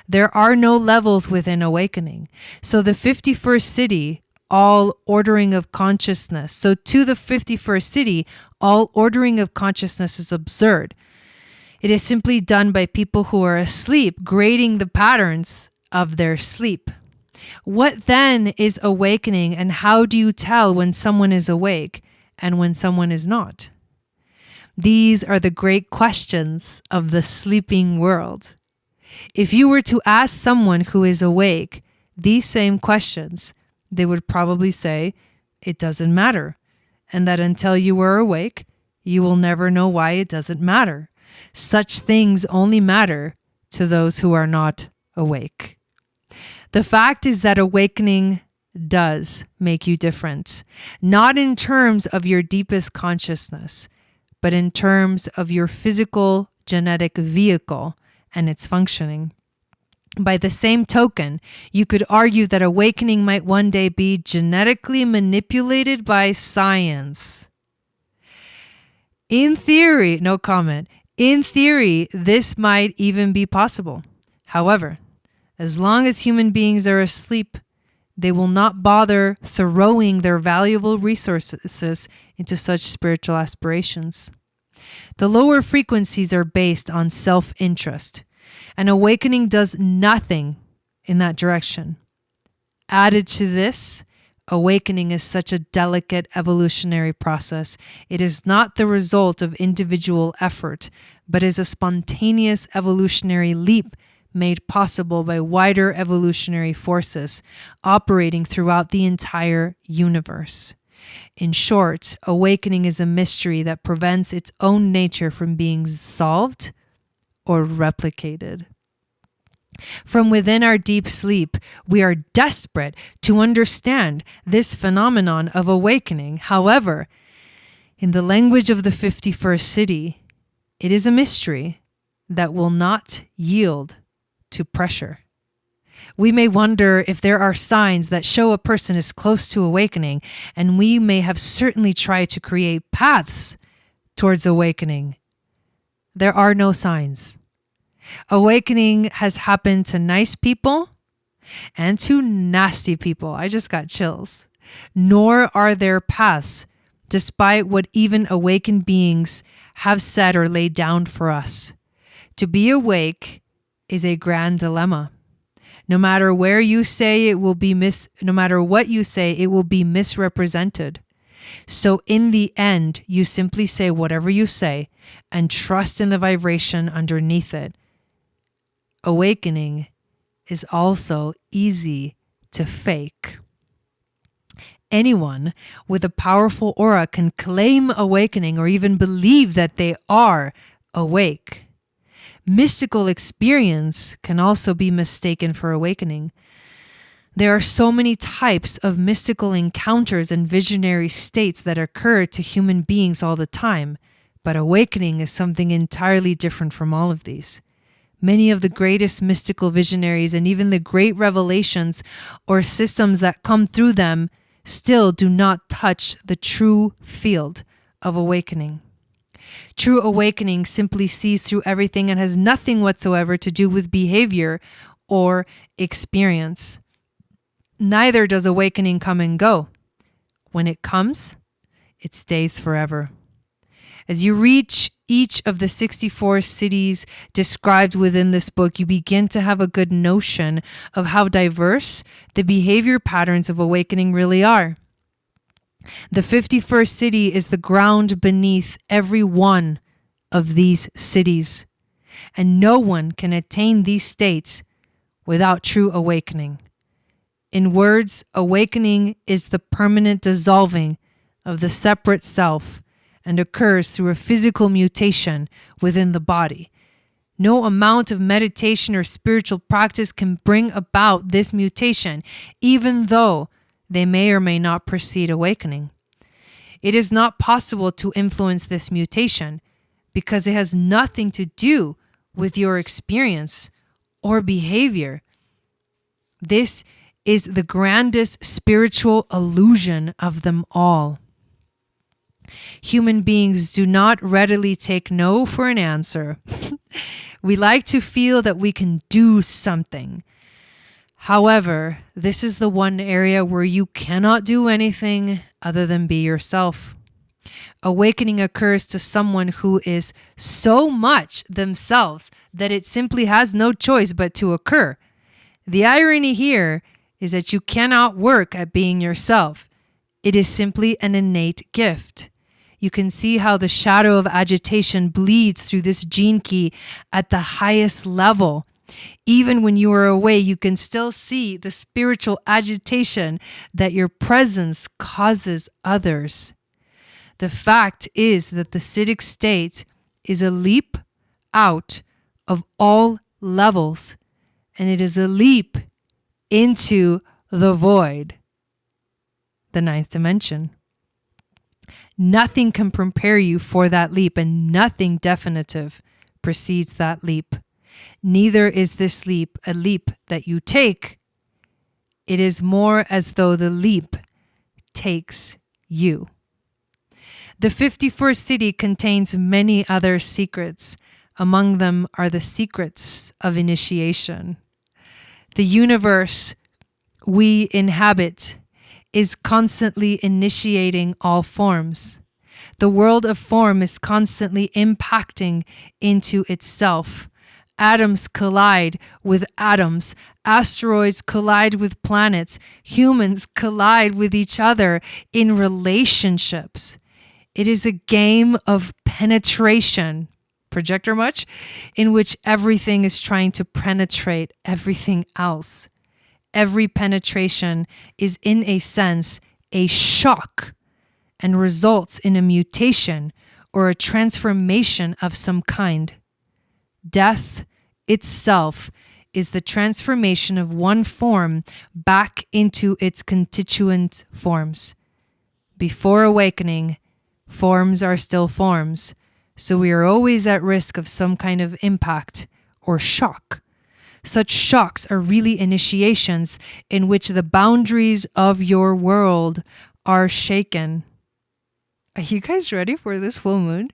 There are no levels within awakening. So the 51st city, all ordering of consciousness. So to the 51st city, all ordering of consciousness is absurd. It is simply done by people who are asleep, grading the patterns of their sleep. What then is awakening, and how do you tell when someone is awake and when someone is not? These are the great questions of the sleeping world. If you were to ask someone who is awake these same questions, they would probably say, it doesn't matter, and that until you are awake, you will never know why it doesn't matter. Such things only matter to those who are not awake. The fact is that awakening does make you different, not in terms of your deepest consciousness, but in terms of your physical genetic vehicle and its functioning. By the same token, you could argue that awakening might one day be genetically manipulated by science. In theory, no comment. In theory, this might even be possible. However, as long as human beings are asleep, they will not bother throwing their valuable resources into such spiritual aspirations. The lower frequencies are based on self-interest, and awakening does nothing in that direction. Added to this, awakening is such a delicate evolutionary process. It is not the result of individual effort, but is a spontaneous evolutionary leap made possible by wider evolutionary forces operating throughout the entire universe. In short, awakening is a mystery that prevents its own nature from being solved or replicated. From within our deep sleep, we are desperate to understand this phenomenon of awakening. However, in the language of the 51st city, it is a mystery that will not yield to pressure. We may wonder if there are signs that show a person is close to awakening, and we may have certainly tried to create paths towards awakening. There are no signs. Awakening has happened to nice people and to nasty people. I just got chills. Nor are there paths, despite what even awakened beings have said or laid down for us. To be awake is a grand dilemma. No matter where you say it will be no matter what you say, it will be misrepresented. So in the end, you simply say whatever you say and trust in the vibration underneath it. Awakening is also easy to fake. Anyone with a powerful aura can claim awakening or even believe that they are awake. Mystical experience can also be mistaken for awakening. There are so many types of mystical encounters and visionary states that occur to human beings all the time, but awakening is something entirely different from all of these. Many of the greatest mystical visionaries and even the great revelations or systems that come through them still do not touch the true field of awakening. True awakening simply sees through everything and has nothing whatsoever to do with behavior or experience. Neither does awakening come and go. When it comes, it stays forever. As you reach each of the 64 cities described within this book, you begin to have a good notion of how diverse the behavior patterns of awakening really are. The 51st city is the ground beneath every one of these cities, and no one can attain these states without true awakening. In words, awakening is the permanent dissolving of the separate self and occurs through a physical mutation within the body. No amount of meditation or spiritual practice can bring about this mutation, even though they may or may not precede awakening. It is not possible to influence this mutation because it has nothing to do with your experience or behavior. This is the grandest spiritual illusion of them all. Human beings do not readily take no for an answer. We like to feel that we can do something. However, this is the one area where you cannot do anything other than be yourself. Awakening occurs to someone who is so much themselves that it simply has no choice but to occur. The irony here is that you cannot work at being yourself. It is simply an innate gift. You can see how the shadow of agitation bleeds through this gene key at the highest level. Even when you are away, you can still see the spiritual agitation that your presence causes others. The fact is that the Siddhic state is a leap out of all levels, and it is a leap into the void, the ninth dimension. Nothing can prepare you for that leap, and nothing definitive precedes that leap. Neither is this leap a leap that you take. It is more as though the leap takes you. The 51st city contains many other secrets. Among them are the secrets of initiation. The universe we inhabit is constantly initiating all forms. The world of form is constantly impacting into itself. Atoms collide with atoms. Asteroids collide with planets. Humans collide with each other in relationships. It is a game of penetration, projector much, in which everything is trying to penetrate everything else. Every penetration is, in a sense, a shock and results in a mutation or a transformation of some kind. Death itself is the transformation of one form back into its constituent forms. Before awakening, forms are still forms, so we are always at risk of some kind of impact or shock. Such shocks are really initiations in which the boundaries of your world are shaken. Are you guys ready for this full moon?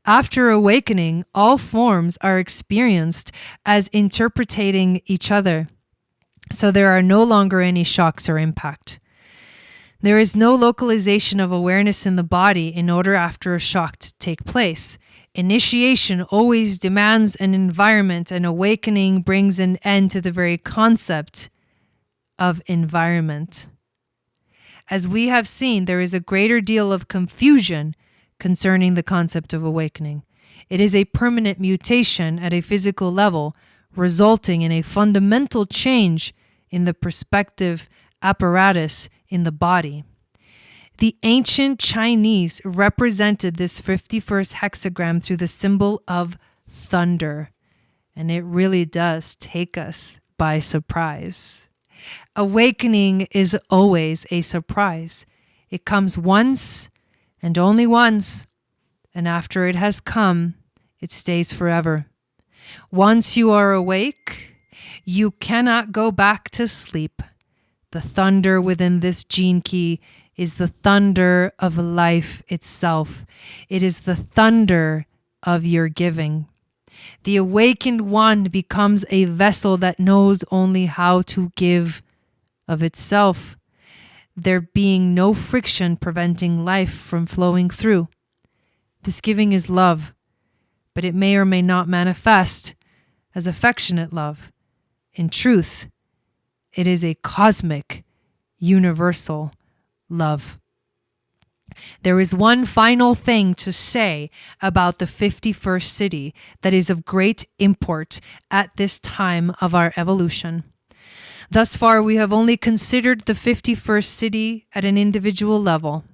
After awakening, all forms are experienced as interpreting each other. So there are no longer any shocks or impact. There is no localization of awareness in the body in order after a shock to take place. Initiation always demands an environment, and awakening brings an end to the very concept of environment. As we have seen, there is a greater deal of confusion concerning the concept of awakening. It is a permanent mutation at a physical level resulting in a fundamental change in the perspective apparatus in the body. The ancient Chinese represented this 51st hexagram through the symbol of thunder, and it really does take us by surprise. Awakening is always a surprise. It comes once and only once, and after it has come, it stays forever. Once you are awake, you cannot go back to sleep. The thunder within this gene key is the thunder of life itself. It is the thunder of your giving. The awakened one becomes a vessel that knows only how to give of itself, there being no friction preventing life from flowing through. This giving is love, but it may or may not manifest as affectionate love. In truth, it is a cosmic, universal love. There is one final thing to say about the 51st city that is of great import at this time of our evolution. Thus far, we have only considered the 51st city at an individual level,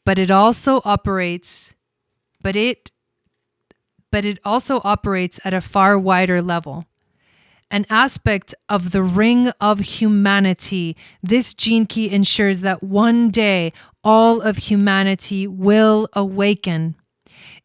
but it also operates at a far wider level. An aspect of the ring of humanity, this gene key ensures that one day all of humanity will awaken.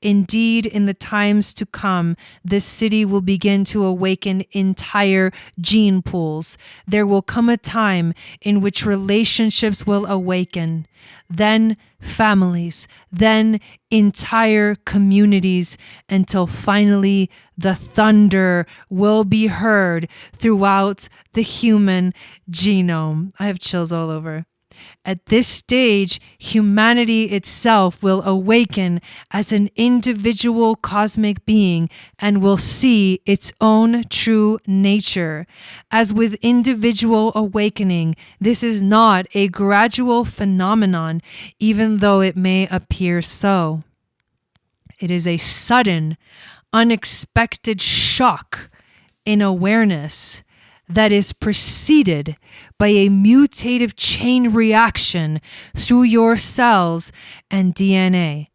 Indeed, in the times to come, this city will begin to awaken entire gene pools. There will come a time in which relationships will awaken, then families, then entire communities, until finally the thunder will be heard throughout the human genome. I have chills all over. At this stage, humanity itself will awaken as an individual cosmic being and will see its own true nature. As with individual awakening, this is not a gradual phenomenon, even though it may appear so. It is a sudden, unexpected shock in awareness that is preceded by a mutative chain reaction through your cells and DNA.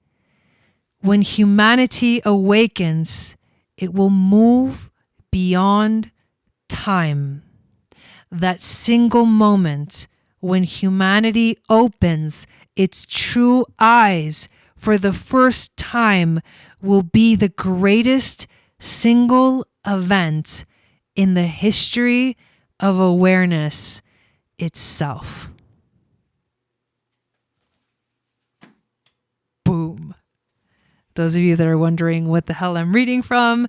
When humanity awakens, it will move beyond time. That single moment when humanity opens its true eyes for the first time will be the greatest single event in the history of awareness itself. Boom. Those of you that are wondering what the hell I'm reading from,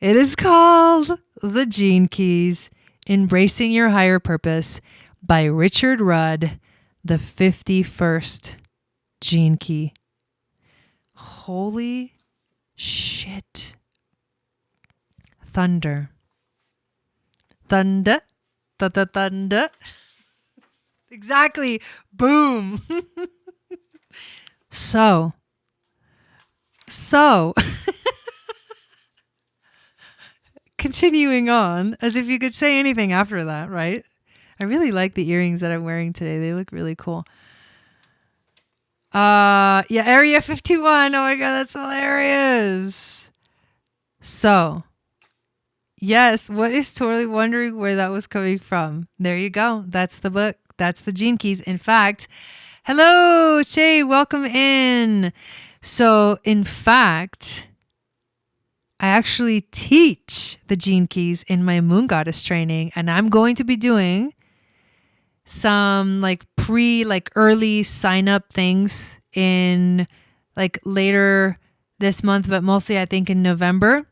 it is called The Gene Keys, Embracing Your Higher Purpose by Richard Rudd, the 51st Gene Key. Holy shit. Thunder. Thunder. Thunder. Exactly. Boom. So. Continuing on, as if you could say anything after that, right? I really like the earrings that I'm wearing today. They look really cool. Yeah, Area 51. Oh my God, that's hilarious. So, yes, what is totally wondering where that was coming from? There you go. That's the book. That's the Gene Keys. In fact, hello, Shay, welcome in. So, in fact, I actually teach the Gene Keys in my Moon Goddess training, and I'm going to be doing some early sign up things in later this month, but mostly I think in November,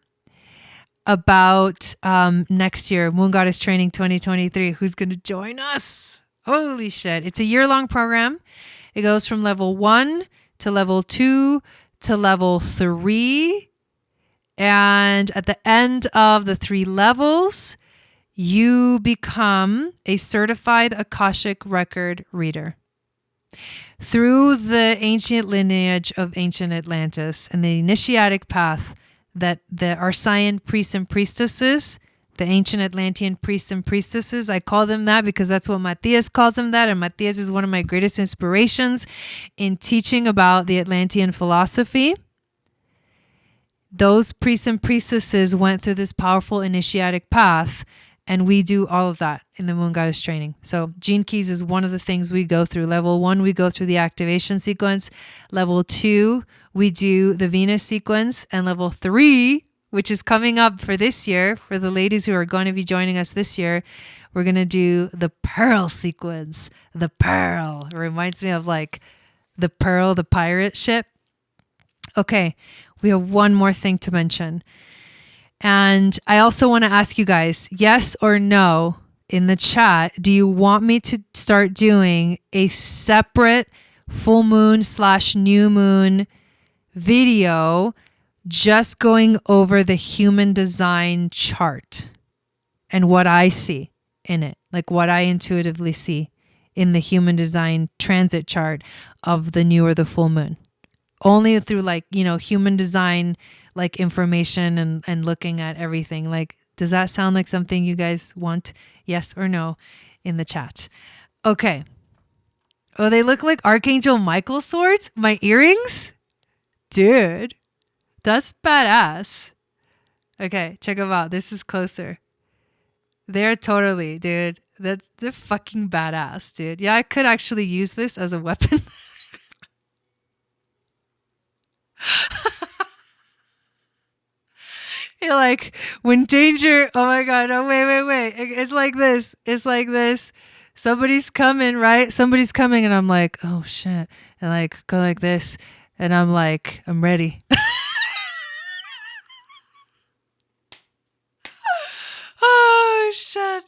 about next year, Moon Goddess Training 2023. Who's going to join us? Holy shit. It's a year-long program. It goes from level 1 to level 2 to level 3. And at the end of the 3 levels, you become a certified Akashic record reader. Through the ancient lineage of ancient Atlantis and the initiatic path that the Arsacian priests and priestesses the ancient Atlantean priests and priestesses. I call them that because that's what Matthias calls them that. And Matthias is one of my greatest inspirations in teaching about the Atlantean philosophy. Those priests and priestesses went through this powerful initiatic path, and we do all of that in the Moon Goddess training. So Gene Keys is one of the things we go through. Level 1, we go through the activation sequence. Level 2, we do the Venus sequence. And level 3, which is coming up for this year, for the ladies who are going to be joining us this year, we're going to do the Pearl sequence. The Pearl. It reminds me of like the Pearl, the pirate ship. Okay, we have one more thing to mention. And I also want to ask you guys, yes or no, in the chat, do you want me to start doing a separate full moon / new moon video just going over the human design chart and what I see in it, like what I intuitively see in the human design transit chart of the new or the full moon? Only through like, human design like information and looking at everything. Like, does that sound like something you guys want? Yes or no in the chat. Okay. Oh, they look like Archangel Michael swords? My earrings? Dude, that's badass. Okay, check them out. This is closer. They're totally, dude. They're fucking badass, dude. Yeah, I could actually use this as a weapon. You're like, when danger, oh my God, oh, wait. It's like this. Somebody's coming, right? Somebody's coming, and I'm like, oh shit. And like, go like this. And I'm like, I'm ready. Oh shit.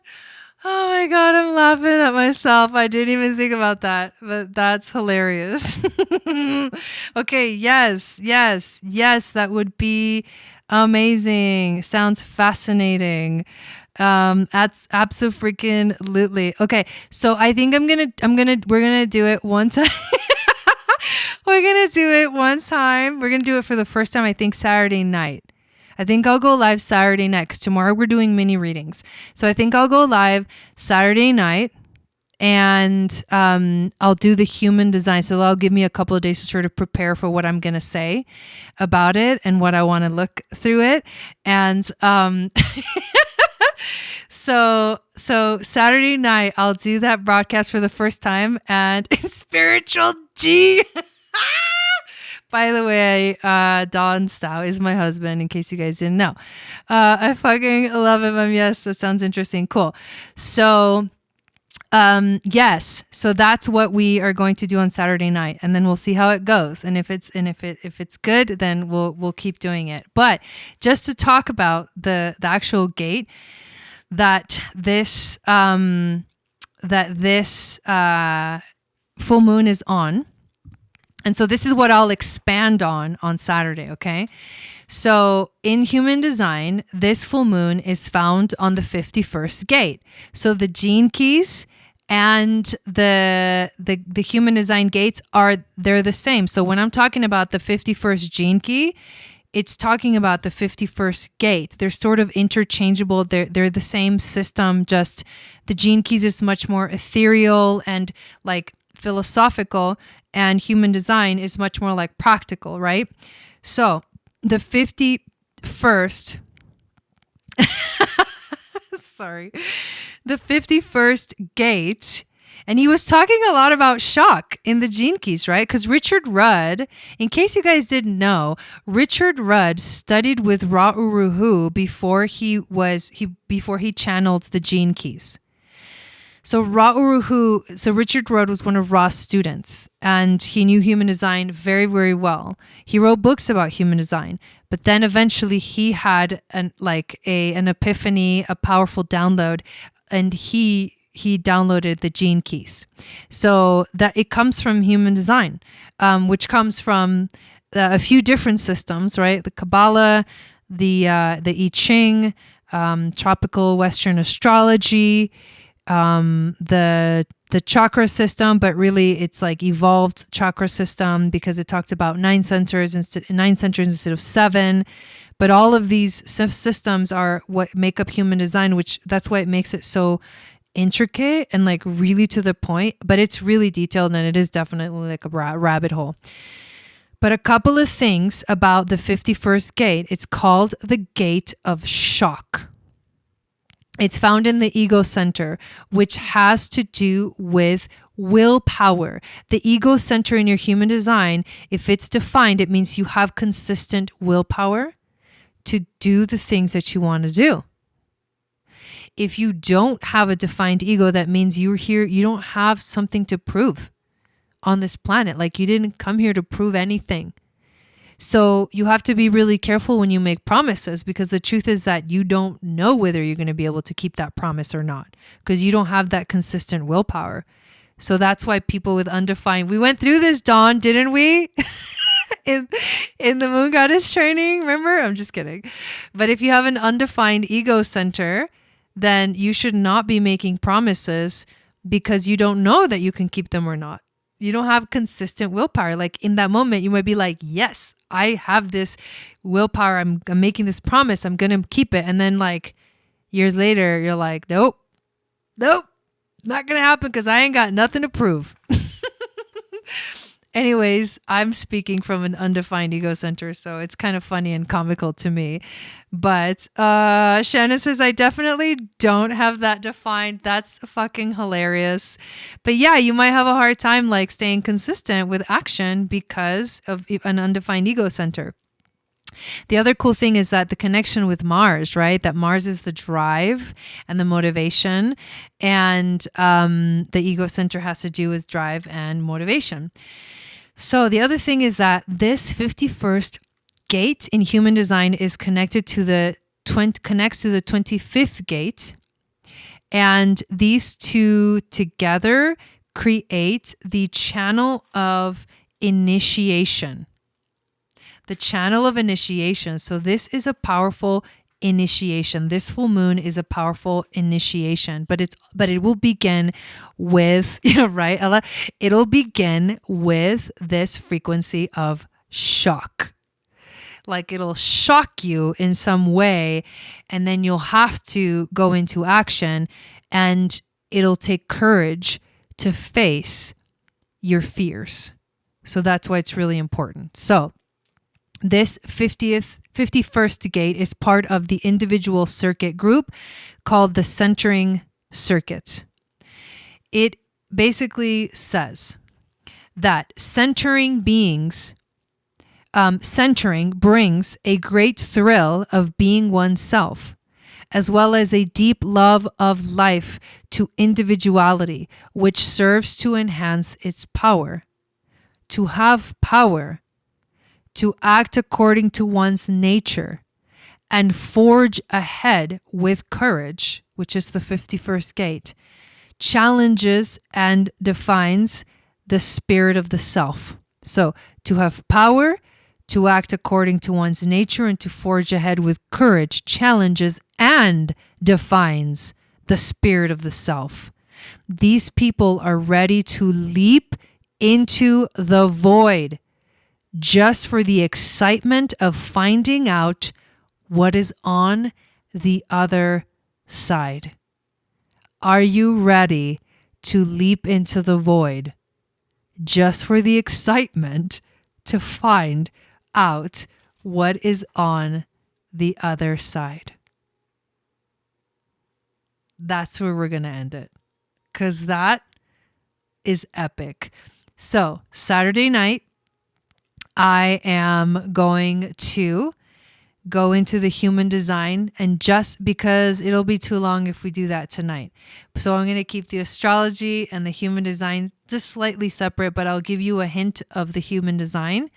Oh my God, I'm laughing at myself. I didn't even think about that, but that's hilarious. Okay, yes, that would be amazing. Sounds fascinating. That's absolutely. Okay, so I think we're gonna do it one time. We're gonna do it one time. We're gonna do it for the first time, I think Saturday night. I think I'll go live Saturday night because tomorrow we're doing mini readings. So I think I'll go live Saturday night and I'll do the human design. So that'll give me a couple of days to sort of prepare for what I'm going to say about it and what I want to look through it. And so Saturday night, I'll do that broadcast for the first time, and Spiritual G. By the way, Don Stow is my husband, in case you guys didn't know. I fucking love him. Yes, that sounds interesting. Cool. So, yes. So that's what we are going to do on Saturday night, and then we'll see how it goes. And if it's good, then we'll keep doing it. But just to talk about the actual gate that this full moon is on. And so this is what I'll expand on Saturday, okay? So in human design, this full moon is found on the 51st gate. So the gene keys and the human design gates they're the same. So when I'm talking about the 51st gene key, it's talking about the 51st gate. They're sort of interchangeable. They're the same system, just the gene keys is much more ethereal and like philosophical, and human design is much more like practical, right? So the 51st, the 51st gate, and he was talking a lot about shock in the gene keys, right? Because Richard Rudd, in case you guys didn't know, Richard Rudd studied with Ra Uru Hu before he channeled the gene keys. So Richard Rudd was one of Ra's students, and he knew human design very, very well. He wrote books about human design, but then eventually he had an epiphany, a powerful download, and he downloaded the gene keys. So that it comes from human design, which comes from a few different systems, right? The Kabbalah, the I Ching, tropical Western astrology, the the chakra system, but really it's like evolved chakra system because it talks about 9 centers instead of 7. But all of these systems are what make up human design, which that's why it makes it so intricate and like really to the point, but it's really detailed and it is definitely like a rabbit hole. But a couple of things about the 51st gate. It's called the gate of shock. It's found in the ego center, which has to do with willpower. The ego center in your human design, if it's defined, it means you have consistent willpower to do the things that you want to do. If you don't have a defined ego, that means you're here, you don't have something to prove on this planet. Like you didn't come here to prove anything. So you have to be really careful when you make promises, because the truth is that you don't know whether you're going to be able to keep that promise or not, because you don't have that consistent willpower. So that's why people with undefined, we went through this, Dawn, didn't we? in the Moon Goddess training, remember? I'm just kidding. But if you have an undefined ego center, then you should not be making promises because you don't know that you can keep them or not. You don't have consistent willpower. Like in that moment, you might be like, yes, I have this willpower. I'm making this promise. I'm going to keep it. And then like years later, you're like, nope, not going to happen because I ain't got nothing to prove. Anyways, I'm speaking from an undefined ego center, so it's kind of funny and comical to me. But Shannon says, I definitely don't have that defined. That's fucking hilarious. But yeah, you might have a hard time like staying consistent with action because of an undefined ego center. The other cool thing is that the connection with Mars, right? That Mars is the drive and the motivation, and the ego center has to do with drive and motivation. So the other thing is that this 51st gate in human design is connected to the 25th gate, and these two together create the channel of initiation. The channel of initiation. So this is a powerful initiation. This full moon is a powerful initiation, but it will begin with, right, Ella? It'll begin with this frequency of shock. Like it'll shock you in some way, and then you'll have to go into action, and it'll take courage to face your fears. So that's why it's really important. So this 51st gate is part of the individual circuit group called the centering circuit. It basically says that centering brings a great thrill of being oneself, as well as a deep love of life to individuality, which serves to enhance its power. To have power, to act according to one's nature, and forge ahead with courage, which is the 51st gate, challenges and defines the spirit of the self. So to have power, to act according to one's nature, and to forge ahead with courage challenges and defines the spirit of the self. These people are ready to leap into the void just for the excitement of finding out what is on the other side. Are you ready to leap into the void just for the excitement to find out what is on the other side? That's where we're going to end it, because that is epic. So Saturday night, I am going to go into the human design, and just because it'll be too long if we do that tonight. So I'm going to keep the astrology and the human design just slightly separate, but I'll give you a hint of the human design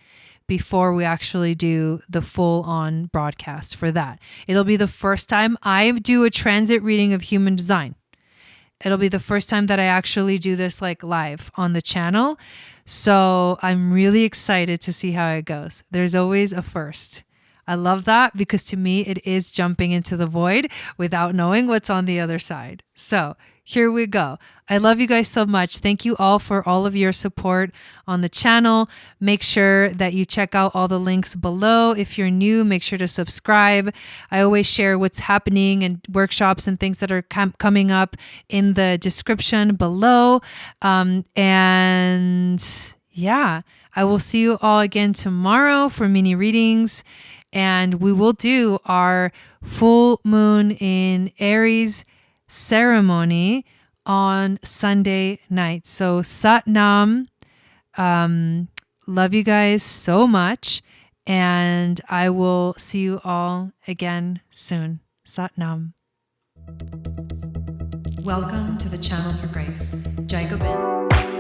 before we actually do the full on broadcast for that. It'll be the first time I do a transit reading of human design. It'll be the first time that I actually do this like live on the channel. So I'm really excited to see how it goes. There's always a first. I love that, because to me, it is jumping into the void without knowing what's on the other side. So here we go. I love you guys so much. Thank you all for all of your support on the channel. Make sure that you check out all the links below. If you're new, make sure to subscribe. I always share what's happening and workshops and things that are coming up in the description below. And yeah, I will see you all again tomorrow for mini readings. And we will do our full moon in Aries ceremony on Sunday night. So Sat Nam, love you guys so much, and I will see you all again soon. Sat Nam. Welcome to the Channel for Grace. Jai Gobind.